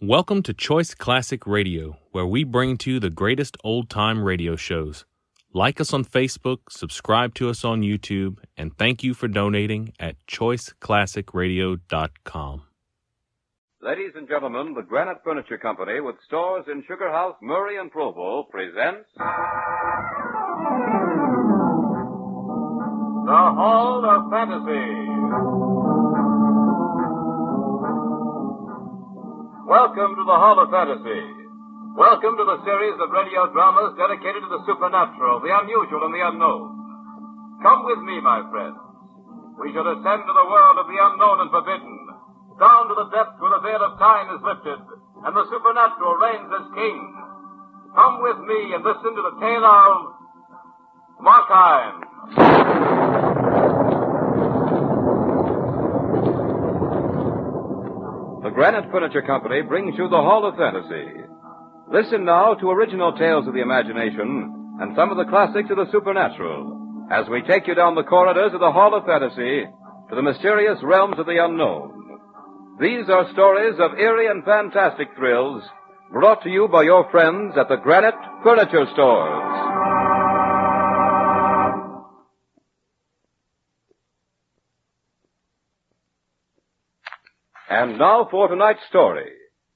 Welcome to Choice Classic Radio, where we bring to you the greatest old-time radio shows. Like us on Facebook, subscribe to us on YouTube, and thank you for donating at choiceclassicradio.com. Ladies and gentlemen, the Granite Furniture Company, with stores in Sugar House, Murray, and Provo, presents The Hall of Fantasy. Welcome to the Hall of Fantasy. Welcome to the series of radio dramas dedicated to the supernatural, the unusual, and the unknown. Come with me, my friends. We shall ascend to the world of the unknown and forbidden, down to the depths where the veil of time is lifted, and the supernatural reigns as king. Come with me and listen to the tale of Markheim. The Granite Furniture Company brings you the Hall of Fantasy. Listen now to original tales of the imagination and some of the classics of the supernatural as we take you down the corridors of the Hall of Fantasy to the mysterious realms of the unknown. These are stories of eerie and fantastic thrills brought to you by your friends at the Granite Furniture Stores. And now for tonight's story,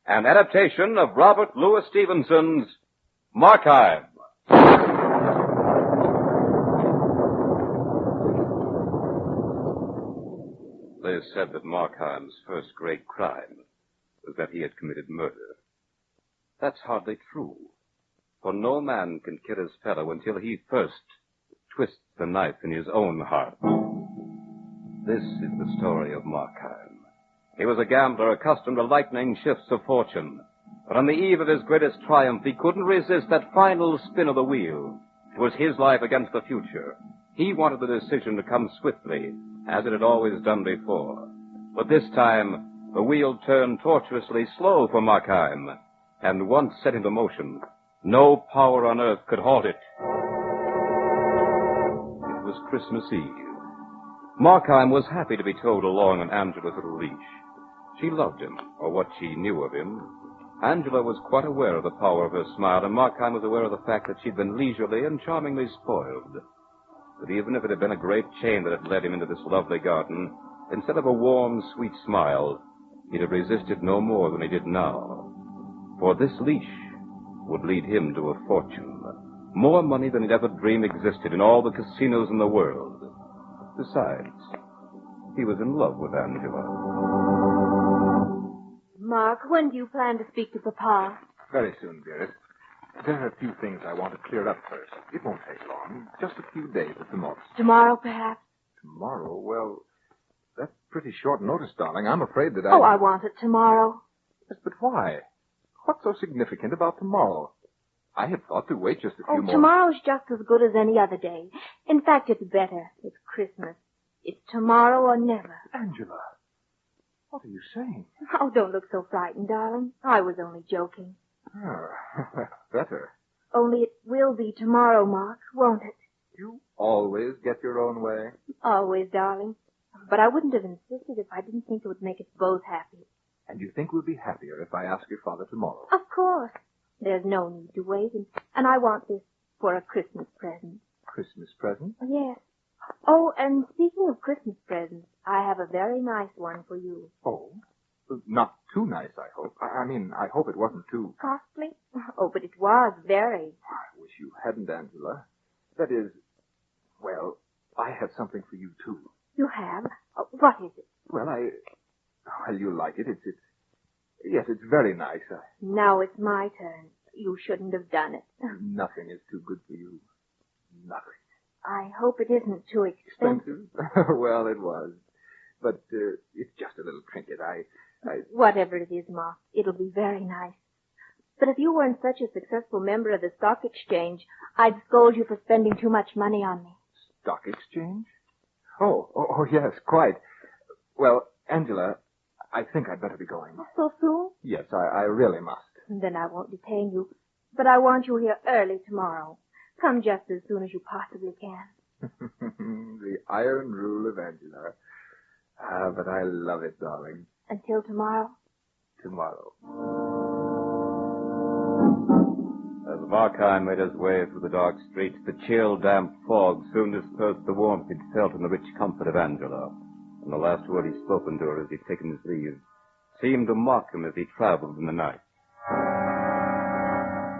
an adaptation of Robert Louis Stevenson's Markheim. Liz said that Markheim's first great crime was that he had committed murder. That's hardly true, for no man can kill his fellow until he first twists the knife in his own heart. This is the story of Markheim. He was a gambler accustomed to lightning shifts of fortune. But on the eve of his greatest triumph, he couldn't resist that final spin of the wheel. It was his life against the future. He wanted the decision to come swiftly, as it had always done before. But this time, the wheel turned tortuously slow for Markheim. And once set into motion, no power on earth could halt it. It was Christmas Eve. Markheim was happy to be towed along on Angela's little leash. She loved him, or what she knew of him. Angela was quite aware of the power of her smile, and Markheim was aware of the fact that she'd been leisurely and charmingly spoiled. But even if it had been a great chain that had led him into this lovely garden, instead of a warm, sweet smile, he'd have resisted no more than he did now. For this leash would lead him to a fortune, more money than he'd ever dreamed existed in all the casinos in the world. Besides, he was in love with Angela. Mark, when do you plan to speak to Papa? Very soon, dearest. There are a few things I want to clear up first. It won't take long. Just a few days at the most. Tomorrow, perhaps? Tomorrow? Well, that's pretty short notice, darling. I'm afraid that Oh, I want it tomorrow. Yes, but why? What's so significant about tomorrow? I had thought to wait just a few more... Tomorrow's just as good as any other day. In fact, it's better. It's Christmas. It's tomorrow or never. Angela, what are you saying? Oh, don't look so frightened, darling. I was only joking. Oh, better. Only it will be tomorrow, Mark, won't it? You always get your own way. Always, darling. But I wouldn't have insisted if I didn't think it would make us both happy. And you think we'll be happier if I ask your father tomorrow? Of course. There's no need to wait, and I want this for a Christmas present. Christmas present? Yes. Oh, and speaking of Christmas presents, I have a very nice one for you. Oh? Not too nice, I hope. I mean, I hope it wasn't too... Costly? Oh, but it was very. I wish you hadn't, Angela. That is, well, I have something for you, too. You have? Oh, what is it? Well, you like it. Yes, it's very nice. Now it's my turn. You shouldn't have done it. Nothing is too good for you. Nothing. I hope it isn't too expensive. Well, it was. But it's just a little trinket. Whatever it is, Mark, it'll be very nice. But if you weren't such a successful member of the stock exchange, I'd scold you for spending too much money on me. Stock exchange? Oh, yes, quite. Well, Angela, I think I'd better be going. So soon? Yes, I really must. Then I won't detain you. But I want you here early tomorrow. Come just as soon as you possibly can. The iron rule of Angela. But I love it, darling. Until tomorrow? Tomorrow. As Markheim made his way through the dark streets, the chill, damp fog soon dispersed the warmth he'd felt in the rich comfort of Angela. And the last word he'd spoken to her as he'd taken his leave seemed to mock him as he traveled in the night.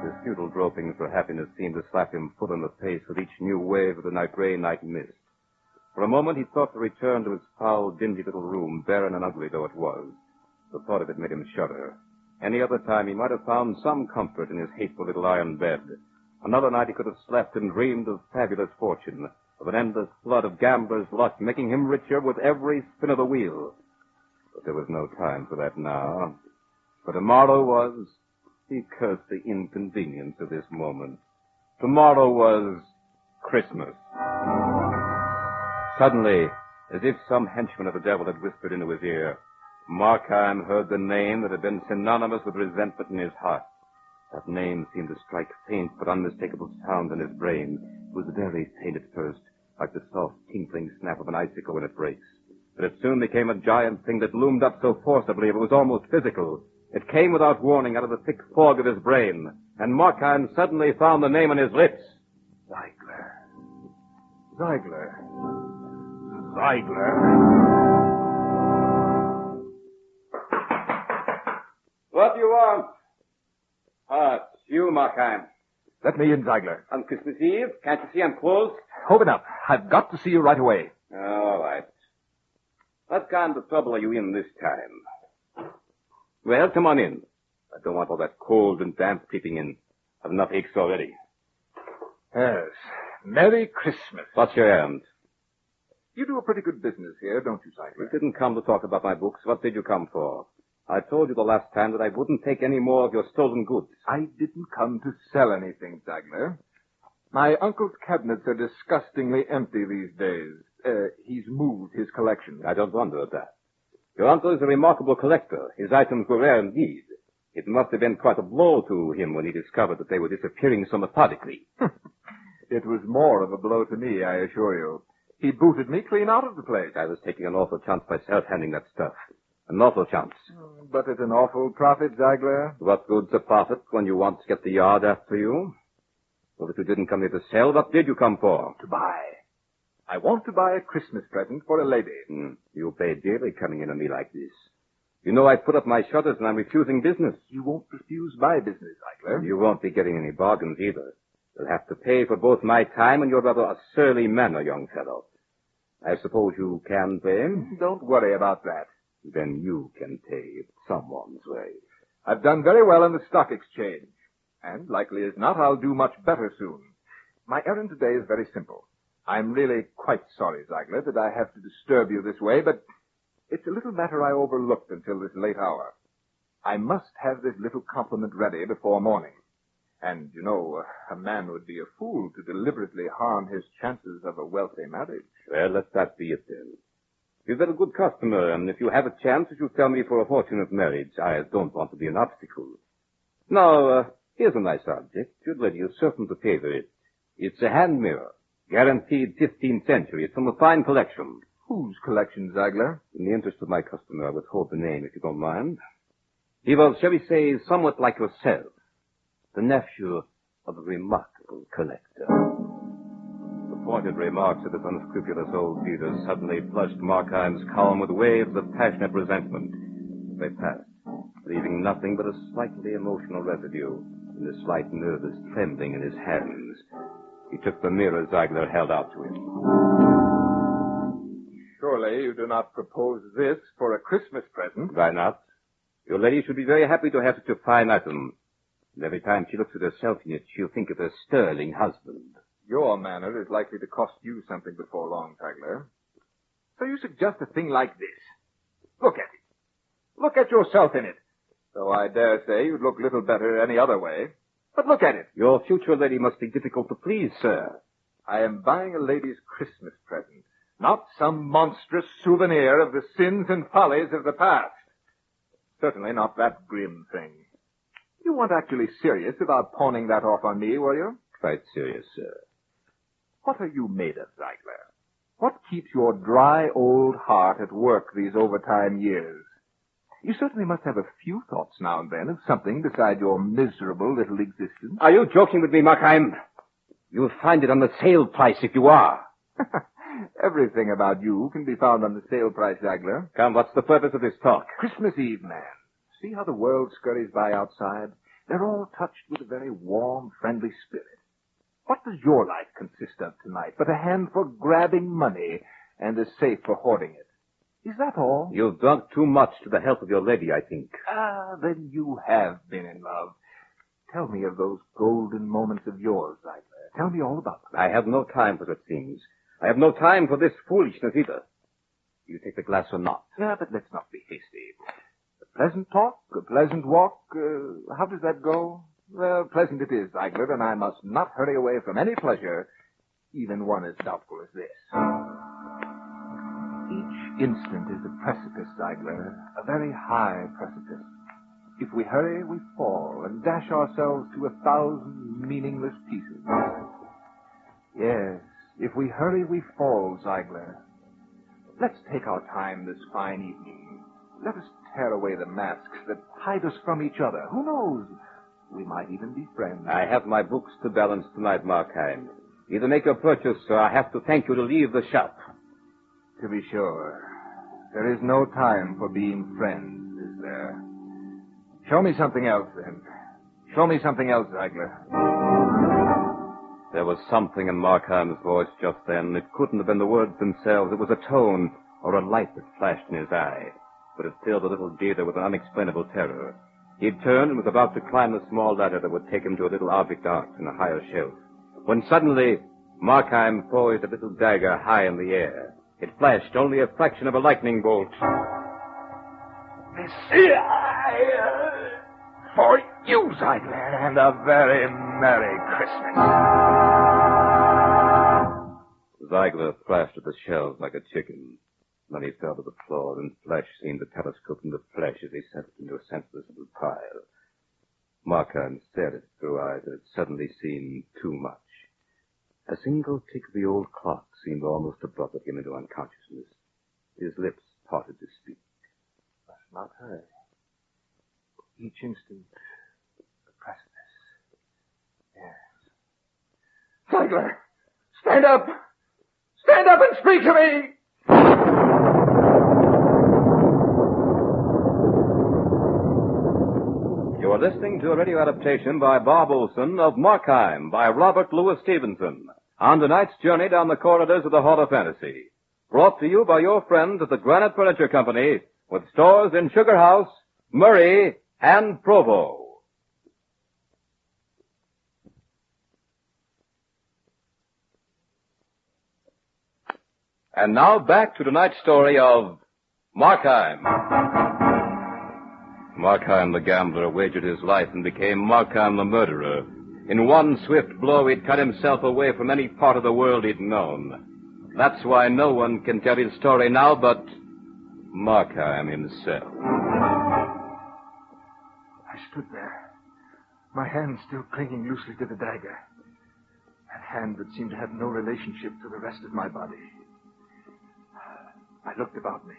His futile gropings for happiness seemed to slap him full in the face with each new wave of the gray night mist. For a moment he thought to return to his foul, dingy little room, barren and ugly though it was. The thought of it made him shudder. Any other time he might have found some comfort in his hateful little iron bed. Another night he could have slept and dreamed of fabulous fortune, of an endless flood of gambler's luck, making him richer with every spin of the wheel. But there was no time for that now. For tomorrow was... He cursed the inconvenience of this moment. Tomorrow was Christmas. Suddenly, as if some henchman of the devil had whispered into his ear, Markheim heard the name that had been synonymous with resentment in his heart. That name seemed to strike faint but unmistakable sound in his brain. It was very faint at first, like the soft tinkling snap of an icicle when it breaks. But it soon became a giant thing that loomed up so forcibly it was almost physical. It came without warning out of the thick fog of his brain, and Markheim suddenly found the name on his lips. Ziegler. What do you want? It's you, Markheim. Let me in, Ziegler. On Christmas Eve? Can't you see I'm closed? Open up. I've got to see you right away. All right. What kind of trouble are you in this time? Well, come on in. I don't want all that cold and damp creeping in. I've enough aches already. Yes. Merry Christmas. What's your errand? You do a pretty good business here, don't you, Ziegler? You didn't come to talk about my books. What did you come for? I told you the last time that I wouldn't take any more of your stolen goods. I didn't come to sell anything, Ziegler. My uncle's cabinets are disgustingly empty these days. He's moved his collection. I don't wonder at that. Your uncle is a remarkable collector. His items were rare indeed. It must have been quite a blow to him when he discovered that they were disappearing so methodically. It was more of a blow to me, I assure you. He booted me clean out of the place. I was taking an awful chance myself handing that stuff. An awful chance. But at an awful profit, Ziegler. What good's a profit when you want to get the yard after you? Well, if you didn't come here to sell, what did you come for? To buy. I want to buy a Christmas present for a lady. You pay dearly coming in on me like this. You know I've put up my shutters and I'm refusing business. You won't refuse my business, Ziegler. You won't be getting any bargains either. You'll have to pay for both my time and your rather a surly manner, young fellow. I suppose you can pay? Don't worry about that. Then you can pay someone's way. I've done very well in the stock exchange. And, likely as not, I'll do much better soon. My errand today is very simple. I'm really quite sorry, Ziegler, that I have to disturb you this way, but it's a little matter I overlooked until this late hour. I must have this little compliment ready before morning. And, you know, a man would be a fool to deliberately harm his chances of a wealthy marriage. Well, let that be it then. You've been a good customer, and if you have a chance, you should tell me for a fortunate marriage. I don't want to be an obstacle. Now, here's a nice object. You'd let you certain to pay for it. It's a hand mirror. Guaranteed 15th century. It's from a fine collection. Whose collection, Ziegler? In the interest of my customer, I withhold the name, if you don't mind. He was, shall we say, somewhat like yourself. The nephew of a remarkable collector. The pointed remarks of this unscrupulous old dealer suddenly flushed Markheim's calm with waves of passionate resentment. They passed, leaving nothing but a slightly emotional residue and a slight nervous trembling in his hands. He took the mirror Ziegler held out to him. Surely you do not propose this for a Christmas present? Why not? Your lady should be very happy to have such a fine item. And every time she looks at herself in it, she'll think of her sterling husband. Your manner is likely to cost you something before long, Ziegler. So you suggest a thing like this. Look at it. Look at yourself in it. Though I dare say you'd look little better any other way. But look at it. Your future lady must be difficult to please, sir. I am buying a lady's Christmas present, not some monstrous souvenir of the sins and follies of the past. Certainly not that grim thing. You weren't actually serious about pawning that off on me, were you? Quite serious, sir. What are you made of, Ziegler? What keeps your dry old heart at work these overtime years? You certainly must have a few thoughts now and then of something beside your miserable little existence. Are you joking with me, Markheim? You'll find it on the sale price if you are. Everything about you can be found on the sale price, Ziegler. Come, what's the purpose of this talk? Christmas Eve, man. See how the world scurries by outside? They're all touched with a very warm, friendly spirit. What does your life consist of tonight but a hand for grabbing money and a safe for hoarding it? Is that all? You've drunk too much to the health of your lady, I think. Ah, then you have been in love. Tell me of those golden moments of yours, Ziegler. Tell me all about them. I have no time for such things. I have no time for this foolishness either. You take the glass or not? Yeah, but let's not be hasty. A pleasant talk, a pleasant walk, how does that go? Well, pleasant it is, Ziegler, and I must not hurry away from any pleasure, even one as doubtful as this. Each instant is a precipice, Ziegler, a very high precipice. If we hurry, we fall and dash ourselves to 1,000 meaningless pieces. Yes, if we hurry, we fall, Ziegler. Let's take our time this fine evening. Let us tear away the masks that hide us from each other. Who knows? We might even be friends. I have my books to balance tonight, Markheim. Either make your purchase, or I have to thank you to leave the shop. To be sure. There is no time for being friends, is there? Show me something else, then. Show me something else, Ziegler. There was something in Markheim's voice just then. It couldn't have been the words themselves. It was a tone or a light that flashed in his eye. But it filled the little dealer with an unexplainable terror. He turned and was about to climb the small ladder that would take him to a little object art in a higher shelf, when suddenly Markheim poised a little dagger high in the air. It flashed only a fraction of a lightning bolt. For you, Ziegler, and a very Merry Christmas. Ziegler flashed at the shelves like a chicken. Then he fell to the floor, and flesh seemed to telescope into flesh as he sent it into a senseless little pile. Markheim stared at it through eyes that had suddenly seen too much. A single tick of the old clock seemed almost to buffet him into unconsciousness. His lips parted to speak. Must not hurry. Each instant, a precipice. Yes. Ziegler! Stand up! Stand up and speak to me! You are listening to a radio adaptation by Bob Olson of Markheim by Robert Louis Stevenson on tonight's journey down the corridors of the Hall of Fantasy. Brought to you by your friends at the Granite Furniture Company with stores in Sugar House, Murray, and Provo. And now back to tonight's story of Markheim. Markheim the gambler wagered his life and became Markheim the murderer. In one swift blow, he'd cut himself away from any part of the world he'd known. That's why no one can tell his story now but Markheim himself. I stood there, my hand still clinging loosely to the dagger. That hand that seemed to have no relationship to the rest of my body. I looked about me.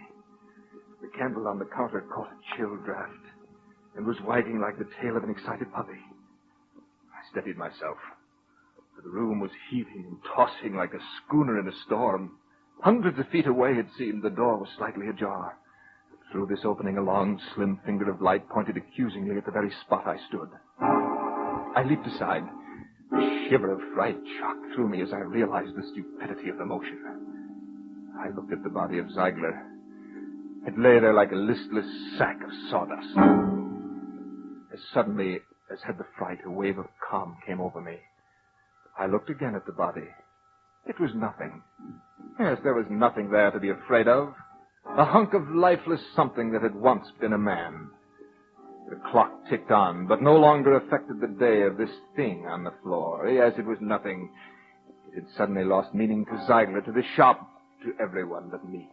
The candle on the counter caught a chill draft and was wagging like the tail of an excited puppy. I steadied myself, for the room was heaving and tossing like a schooner in a storm. Hundreds of feet away, it seemed, the door was slightly ajar. Through this opening, a long, slim finger of light pointed accusingly at the very spot I stood. I leaped aside. A shiver of fright shot through me as I realized the stupidity of the motion. I looked at the body of Ziegler. It lay there like a listless sack of sawdust. As suddenly as had the fright, a wave of calm came over me. I looked again at the body. It was nothing. Yes, there was nothing there to be afraid of. A hunk of lifeless something that had once been a man. The clock ticked on, but no longer affected the day of this thing on the floor. Yes, it was nothing. It had suddenly lost meaning to Ziegler, to the shop, to everyone but me.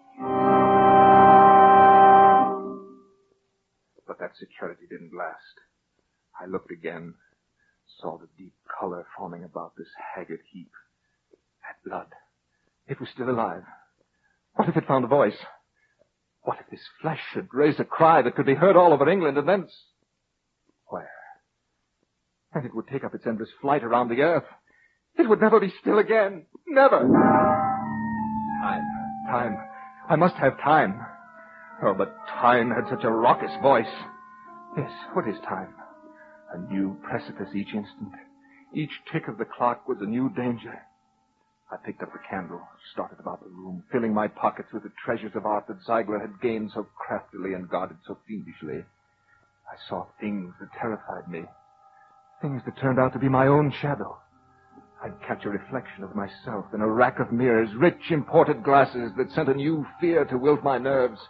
But that security didn't last. I looked again, saw the deep color forming about this haggard heap. That blood. It was still alive. What if it found a voice? What if this flash should raise a cry that could be heard all over England and thence... Where? And it would take up its endless flight around the earth. It would never be still again. Never. Time. I must have time. Oh, but time had such a raucous voice. Yes, what is time? A new precipice each instant. Each tick of the clock was a new danger. I picked up the candle, started about the room, filling my pockets with the treasures of art that Ziegler had gained so craftily and guarded so fiendishly. I saw things that terrified me. Things that turned out to be my own shadow. I'd catch a reflection of myself in a rack of mirrors, rich imported glasses that sent a new fear to wilt my nerves.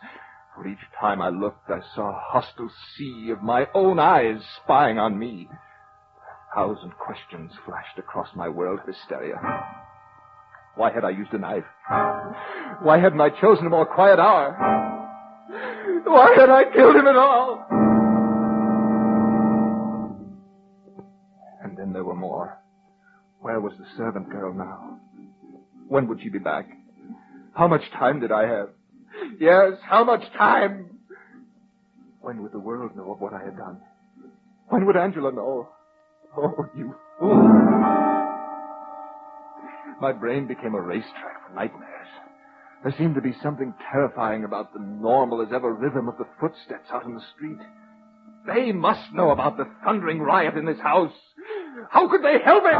For each time I looked, I saw a hostile sea of my own eyes spying on me. 1,000 questions flashed across my world of hysteria. Why had I used a knife? Why hadn't I chosen a more quiet hour? Why had I killed him at all? And then there were more. Where was the servant girl now? When would she be back? How much time did I have? Yes, how much time? When would the world know of what I had done? When would Angela know? Oh, you fool. My brain became a racetrack for nightmares. There seemed to be something terrifying about the normal as ever rhythm of the footsteps out in the street. They must know about the thundering riot in this house. How could they help it?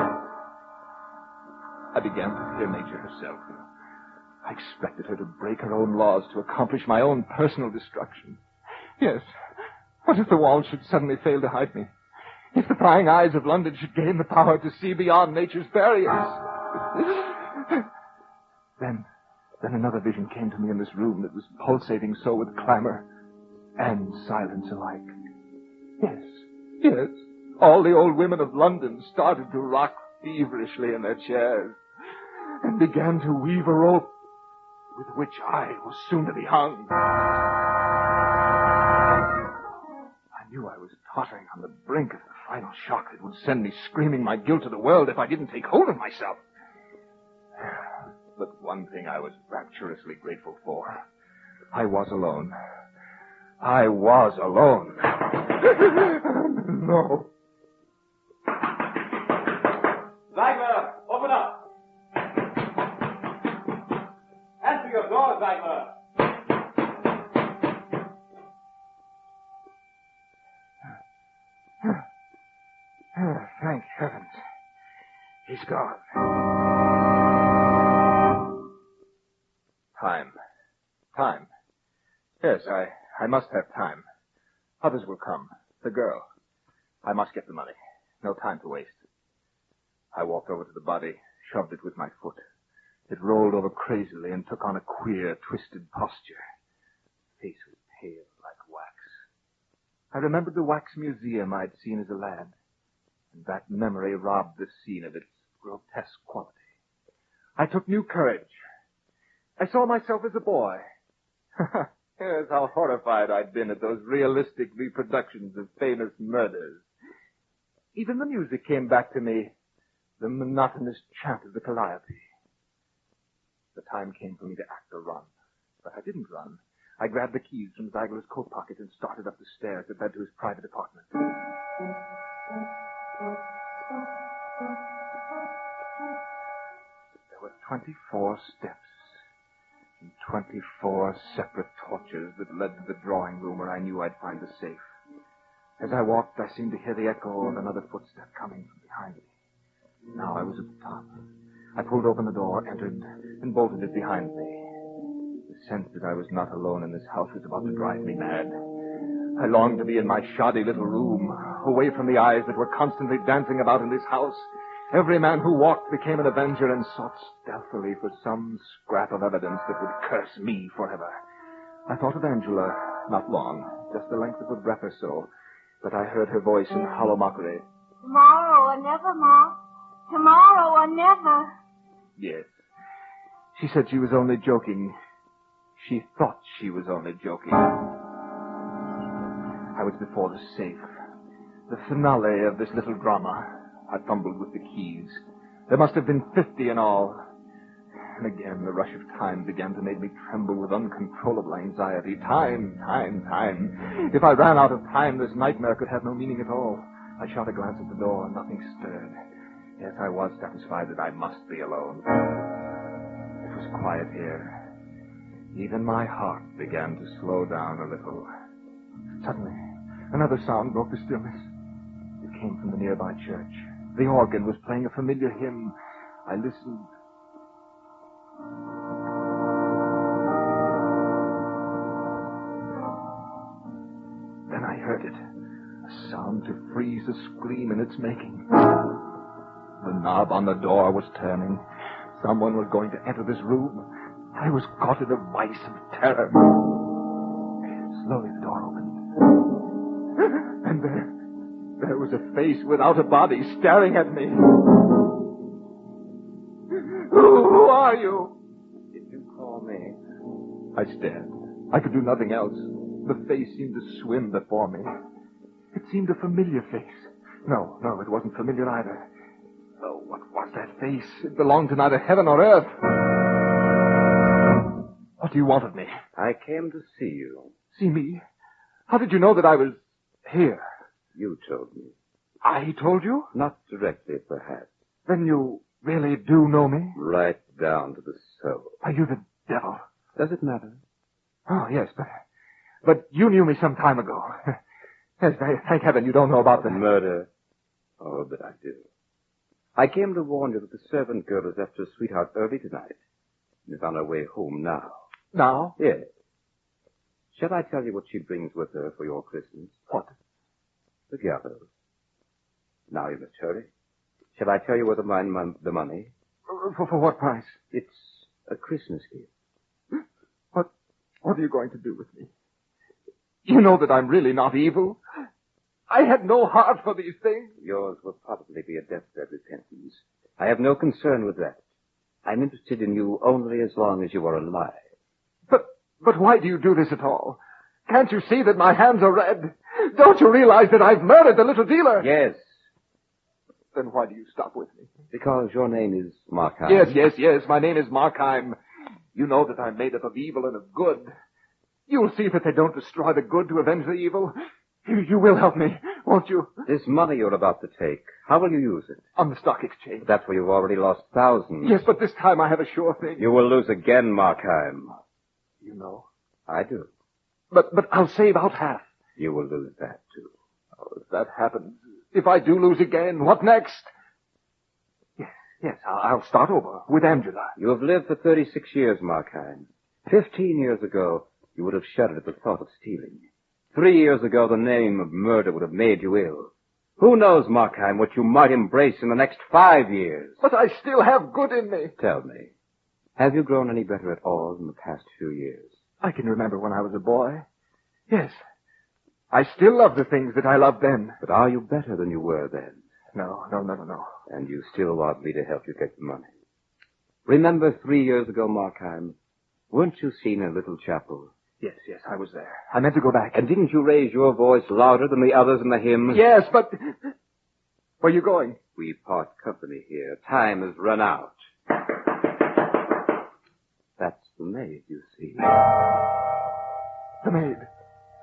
I began to fear nature herself. I expected her to break her own laws to accomplish my own personal destruction. Yes. What if the walls should suddenly fail to hide me? If the prying eyes of London should gain the power to see beyond nature's barriers? Then another vision came to me in this room that was pulsating so with clamor and silence alike. Yes. All the old women of London started to rock feverishly in their chairs and began to weave a rope with which I was soon to be hung. I knew I was tottering on the brink of the final shock that would send me screaming my guilt to the world if I didn't take hold of myself. But one thing I was rapturously grateful for. I was alone. I was alone. No. Ziegler, open up! Answer your door, Ziegler! Thank heavens. He's gone. Time. Yes, I must have time. Others will come. The girl. I must get the money. No time to waste. I walked over to the body, shoved it with my foot. It rolled over crazily and took on a queer, twisted posture. The face was pale like wax. I remembered the wax museum I'd seen as a lad, and that memory robbed the scene of its grotesque quality. I took new courage. I saw myself as a boy. Here's how horrified I'd been at those realistic reproductions of famous murders. Even the music came back to me, the monotonous chant of the calliope. The time came for me to act or run, but I didn't run. I grabbed the keys from Ziegler's coat pocket and started up the stairs that led to his private apartment. There were 24 steps and 24 separate torches that led to the drawing room where I knew I'd find the safe. As I walked, I seemed to hear the echo of another footstep coming from behind me. Now I was at the top. I pulled open the door, entered, and bolted it behind me. The sense that I was not alone in this house was about to drive me mad. I longed to be in my shoddy little room, away from the eyes that were constantly dancing about in this house. Every man who walked became an avenger and sought stealthily for some scrap of evidence that would curse me forever. I thought of Angela, not long, just the length of a breath or so, but I heard her voice in hollow mockery. Tomorrow or never, Ma. Tomorrow or never. Yes. She said she was only joking. She thought she was only joking. I was before the safe. The finale of this little drama. I fumbled with the keys. There must have been 50 in all. And again, the rush of time began to make me tremble with uncontrollable anxiety. Time. If I ran out of time, this nightmare could have no meaning at all. I shot a glance at the door, and nothing stirred. Yes, I was satisfied that I must be alone. It was quiet here. Even my heart began to slow down a little. Suddenly, another sound broke the stillness. It came from the nearby church. The organ was playing a familiar hymn. I listened. Then I heard it. A sound to freeze a scream in its making. The knob on the door was turning. Someone was going to enter this room. I was caught in a vice of terror. Slowly the door opened. And there was a face without a body staring at me. Who are you? Did you call me? I stared. I could do nothing else. The face seemed to swim before me. It seemed a familiar face. No, it wasn't familiar either. Oh, what was that face? It belonged to neither heaven nor earth. What do you want of me? I came to see you. See me? How did you know that I was here? You told me. I told you? Not directly, perhaps. Then you really do know me? Right down to the soul. Are you the devil? Does it matter? Oh, yes, but you knew me some time ago. Yes, thank heaven you don't know about the murder. Oh, but I do. I came to warn you that the servant girl has left her sweetheart early tonight and is on her way home now. Now? Yes. Shall I tell you what she brings with her for your Christmas? What? The gallows. Now you must hurry. Shall I tell you where to find the money? For what price? It's a Christmas gift. What are you going to do with me? You know that I'm really not evil. I had no heart for these things. Yours will probably be a deathbed repentance. I have no concern with that. I'm interested in you only as long as you are alive. But why do you do this at all? Can't you see that my hands are red? Don't you realize that I've murdered the little dealer? Yes. Then why do you stop with me? Because your name is Markheim. Yes. My name is Markheim. You know that I'm made up of evil and of good. You'll see that they don't destroy the good to avenge the evil. You will help me, won't you? This money you're about to take, how will you use it? On the stock exchange. That's where you've already lost thousands. Yes, but this time I have a sure thing. You will lose again, Markheim. You know? I do. But I'll save out half. You will lose that, too. Oh, if that happens, if I do lose again, what next? Yes, I'll start over with Angela. You have lived for 36 years, Markheim. 15 years ago, you would have shuddered at the thought of stealing. 3 years ago, the name of murder would have made you ill. Who knows, Markheim, what you might embrace in the next 5 years? But I still have good in me. Tell me, have you grown any better at all in the past few years? I can remember when I was a boy. Yes. I still love the things that I loved then. But are you better than you were then? No. And you still want me to help you get the money. Remember 3 years ago, Markheim, weren't you seen in a little chapel? Yes, I was there. I meant to go back. And didn't you raise your voice louder than the others in the hymn? Yes, but where are you going? We part company here. Time has run out. That's the maid, you see. The maid.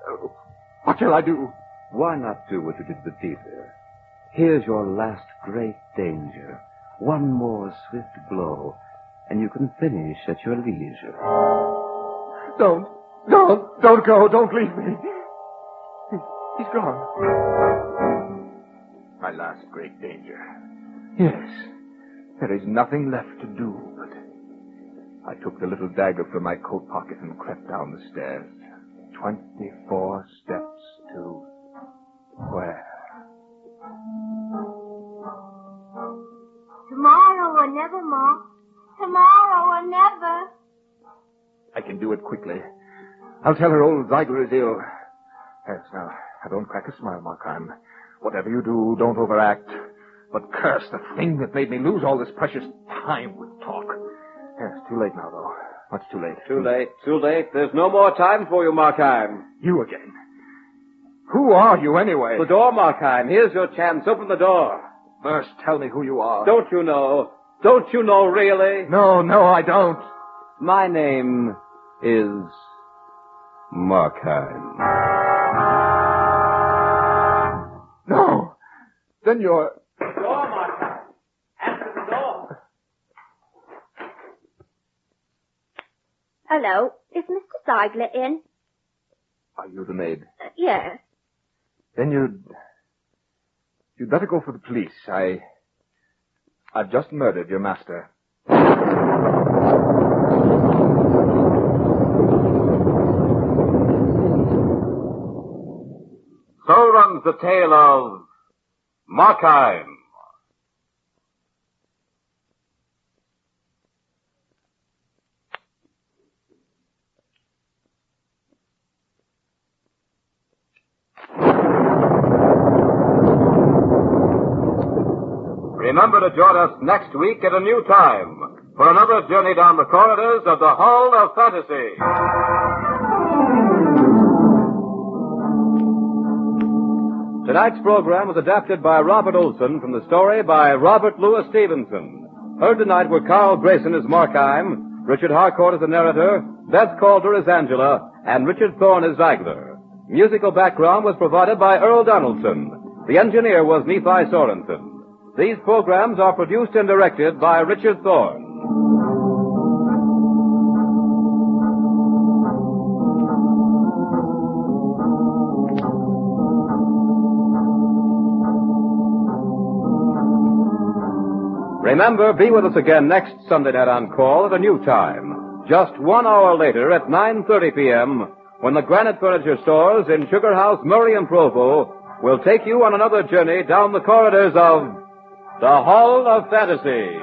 Oh, what shall I do? Why not do what you did to the dealer? Here's your last great danger. One more swift blow, and you can finish at your leisure. Don't go. Don't leave me. He's gone. My last great danger. Yes. There is nothing left to do but... I took the little dagger from my coat pocket and crept down the stairs. 24 steps to... where? Tomorrow or never, Ma. Tomorrow or never. I can do it quickly. I'll tell her old Ziegler is ill. Yes, now don't crack a smile, Markheim. Whatever you do, don't overact. But curse the thing that made me lose all this precious time with talk. Yes, too late now, though. Much too late. Too late. There's no more time for you, Markheim. You again. Who are you, anyway? The door, Markheim. Here's your chance. Open the door. First, tell me who you are. Don't you know? Don't you know, really? No, I don't. My name is Markheim. No. Then you're... Door, Markheim. Answer the door. Hello. Is Mr. Ziegler in? Are you the maid? Yes. Then you'd better go for the police. I've just murdered your master. So runs the tale of Markheim. Remember to join us next week at a new time for another journey down the corridors of the Hall of Fantasy. Tonight's program was adapted by Robert Olson from the story by Robert Louis Stevenson. Heard tonight were Carl Grayson as Markheim, Richard Harcourt as the narrator, Beth Calder as Angela, and Richard Thorne as Ziegler. Musical background was provided by Earl Donaldson. The engineer was Nephi Sorensen. These programs are produced and directed by Richard Thorne. Remember, be with us again next Sunday night on call at a new time. Just 1 hour later at 9:30 p.m. when the Granite Furniture Stores in Sugar House, Murray and Provo will take you on another journey down the corridors of the Hall of Fantasy.